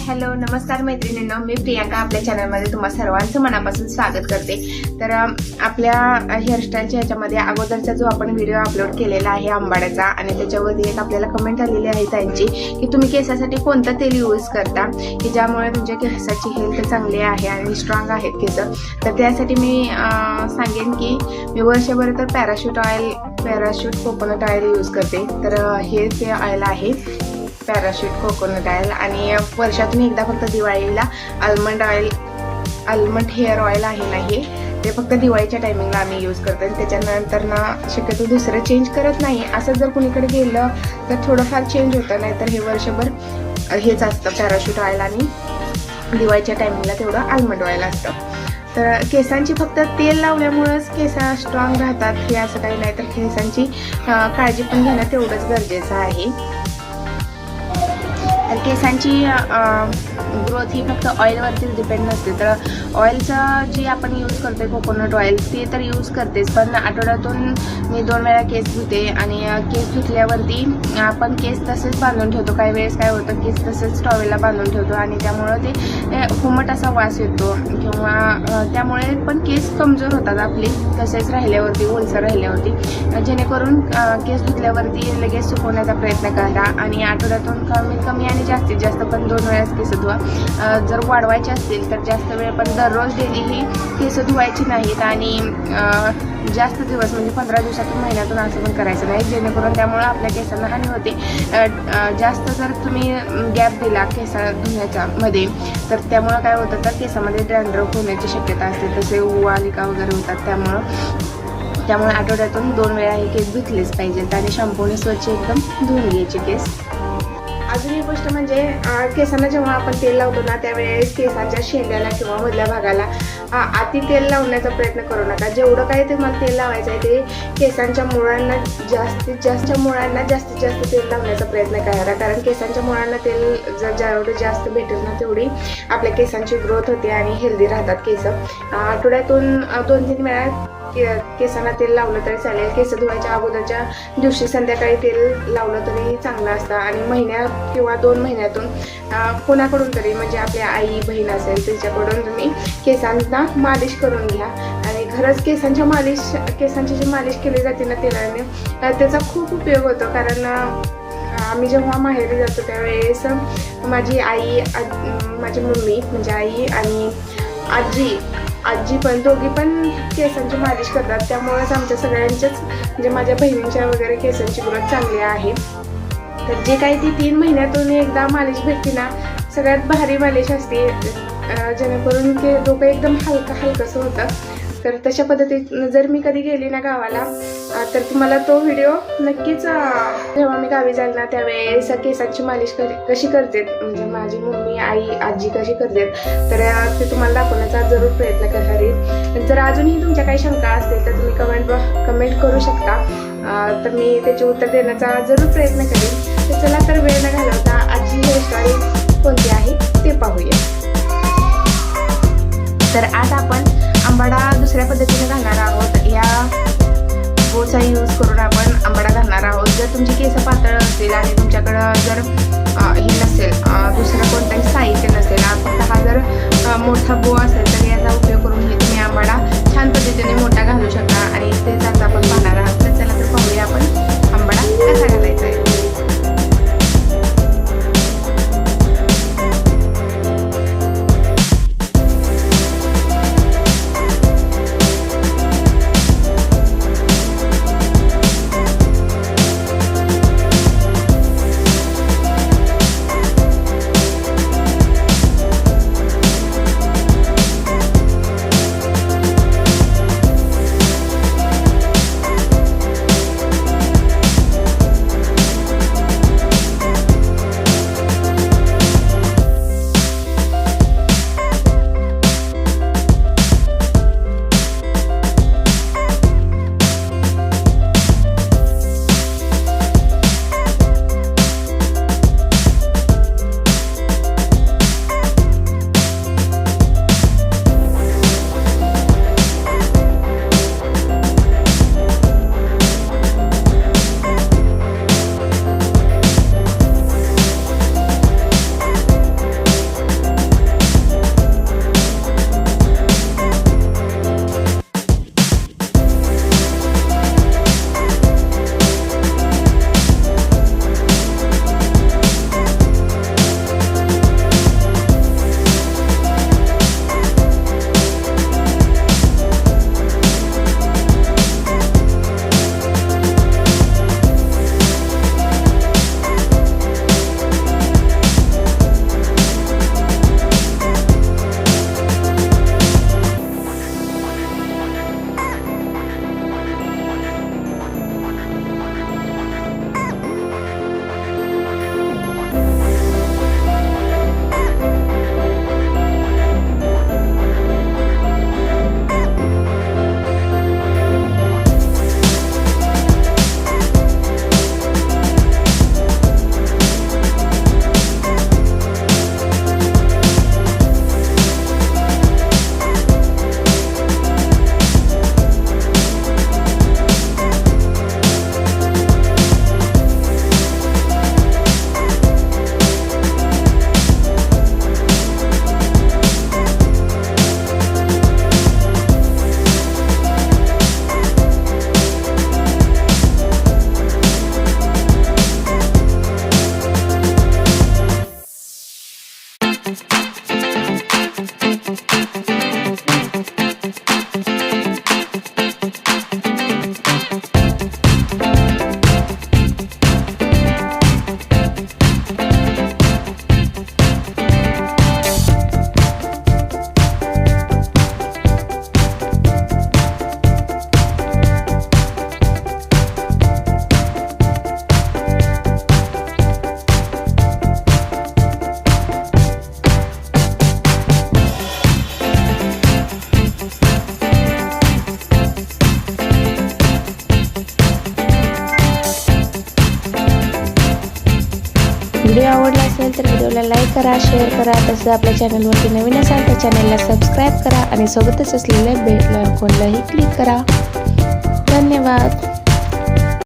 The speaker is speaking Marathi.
हॅलो नमस्कार मैत्रिणींनो, मी प्रियांका आपल्या चॅनलमध्ये तुम्हा सर्वांचं मनापासून स्वागत करते। तर आपल्या हेअरस्टाईलच्या ह्याच्यामध्ये अगोदरचा जो आपण व्हिडिओ अपलोड केलेला आहे आंबाड्याचा, आणि त्याच्यावरती एक आपल्याला कमेंट आलेली आहे त्यांची की तुम्ही केसासाठी कोणतं तेल यूज करता की ज्यामुळे तुमच्या केसाची हेल्थ चांगली आहे आणि स्ट्रॉंग आहेत केस। तर त्यासाठी मी सांगेन की मी वर्षभर तर पॅराशूट कोकोनट ऑइल यूज करते। तर हे ते ऑइल आहे पॅराशूट कोकोनट ऑइल, आणि वर्षातून एकदा फक्त दिवाळीला आल्मंड हेअर ऑइल आहे ना, ते फक्त दिवाळीच्या टायमिंगला आम्ही यूज करतो आणि त्याच्यानंतर ना शक्यतो दुसरं चेंज करत नाही। असं जर कुणीकडे गेलं तर थोडंफार चेंज होतं, नाहीतर हे वर्षभर हेच असतं पॅराशूट ऑइल, आणि दिवाळीच्या टायमिंगला तेवढं आल्मंड ऑइल असतं। तर केसांची फक्त तेल लावल्यामुळेच केस स्ट्रॉंग राहतात हे असं काही नाही, तर केसांची काळजी पण घेणं तेवढंच गरजेचं आहे। तर केसांची ग्रोथ ही फक्त ऑइलवरतीच डिपेंड नसते। तर ऑइलचं जे आपण यूज करतोय कोकोनट ऑइल ते तर यूज करतेच, पण आठवड्यातून मी 2 वेळा केस धुते, आणि केस धुतल्यावरती आपण केस तसेच बांधून ठेवतो। काही वेळेस काय होतं, केस तसेच टॉवेलला बांधून ठेवतो आणि त्यामुळं ते हुमट असा वास येतो, किंवा त्यामुळे पण केस कमजोर होतात आपले तसेच राहिल्यावरती, ओलसर राहिल्यावरती। जेणेकरून केस धुतल्यावरती लगेच सुकवण्याचा प्रयत्न करा, आणि आठवड्यातून कमीत कमी आणि जास्तीत जास्त पण 2 वेळाच केस धुवा। जर वाढवायचे असतील तर जास्त वेळ पण दररोज डेली ही केस धुवायची नाहीत, आणि जास्त दिवस म्हणजे 15 दिवसातून महिन्यातून असं पण करायचं नाही, जेणेकरून त्यामुळे आपल्या केसांना हानी होते। जास्त जर तुम्ही गॅप दिला केस धुण्याच्या मध्ये तर त्यामुळं काय होतं, तर केसामध्ये डॅन्ड्रफ होण्याची शक्यता असते, तसे उवालिका वगैरे होतात। त्यामुळे आठवड्यातून 2 वेळा हे केस धुतलेच पाहिजेत, आणि शॅम्पूने स्वच्छ एकदम धुवून घ्यायचे केस। अजून एक गोष्ट म्हणजे केसांना जेव्हा आपण तेल लावतो ना, त्यावेळेस केसांच्या शेंड्याला किंवा मधल्या भागाला अति तेल लावण्याचा प्रयत्न करू नका। जेवढं काही तुम्हाला तेल लावायचं आहे ते केसांच्या मुळांना जास्तीत जास्त तेल लावण्याचा प्रयत्न करा, कारण केसांच्या मुळांना तेल जेवढं जास्त भेटेल ना तेवढी आपल्या केसांची ग्रोथ होते आणि हेल्दी राहतात केस। आठवड्यातून 2-3 वेळा केसांना तेल लावलं तरी चालेल। केस धुवायच्या अगोदरच्या दिवशी संध्याकाळी तेल लावलं तरी चांगलं असतं, आणि महिन्यात किंवा 2 महिन्यातून कोणाकडून तरी, म्हणजे आपल्या आई बहीण असेल त्याच्याकडून तुम्ही केसांना मालिश करून घ्या। आणि खरंच केसांची जी मालिश केली जाते ना तेलाने, त्याचा खूप उपयोग होतो। कारण आम्ही जेव्हा माहेरी जातो त्यावेळेस माझी आई, माझी मम्मी म्हणजे आई आणि आजी पण दोघी पण केसांची मालिश करतात, त्यामुळेच आमच्या सगळ्यांच्याच म्हणजे माझ्या बहिणींच्या वगैरे केसांची ग्रोथ चांगली आहे। तर जे काही ती 3 महिन्यातून एकदा मालिश भेटते ना, सगळ्यात भारी मालिश असते, जेणेकरून ते डोकं एकदम हलकंसं होतं। तर तशा पद्धतीने जर मी कधी गेली ना गावाला तर तुम्हाला तो व्हिडिओ नक्कीच, जेव्हा मी गावी जाईल ना त्यावेळेस केसांची मालिश कशी करते, म्हणजे माझी मम्मी, आई, आजी कशी करते, तर ते तुम्हाला दाखवण्याचा जरूर प्रयत्न करणार आहे। जर अजूनही तुमच्या काही शंका असतील तर तुम्ही कमेंट करू शकता, तर मी त्याचे उत्तर देण्याचा जरूर प्रयत्न करेन। तर चला, तर वेळ न घालवता आजची हेअरस्टाईल कोणती आहे ते पाहूया। तर आज आपण आंबाडा दुसऱ्या पद्धतीने घालणार आहोत। या बोचा यूज करून आपण आंबाडा घालणार आहोत। जर तुमची केस पातळ असेल आणि तुमच्याकडं जर हे नसेल, दुसरं कोणताही साहित्य नसेल, फक्त हा जर मोठा बो असेल तर याचा उपयोग करून तुम्ही आंबाडा छान पद्धतीने मोठा घालू शकता, आणि तेच आज आपण पाहणार आहोत। तर चला, तर पाहूया आपण आंबाडा कसा घालायचा आहे। व्हिडिओ आवडला असेल तर व्हिडिओला लाईक करा, शेअर करा. तसं आपल्या चॅनलवरती नवीन असाल तर चॅनलला सबस्क्राईब करा आणि सोबतच असलेल्या बेल आयकॉनलाही क्लिक करा. धन्यवाद.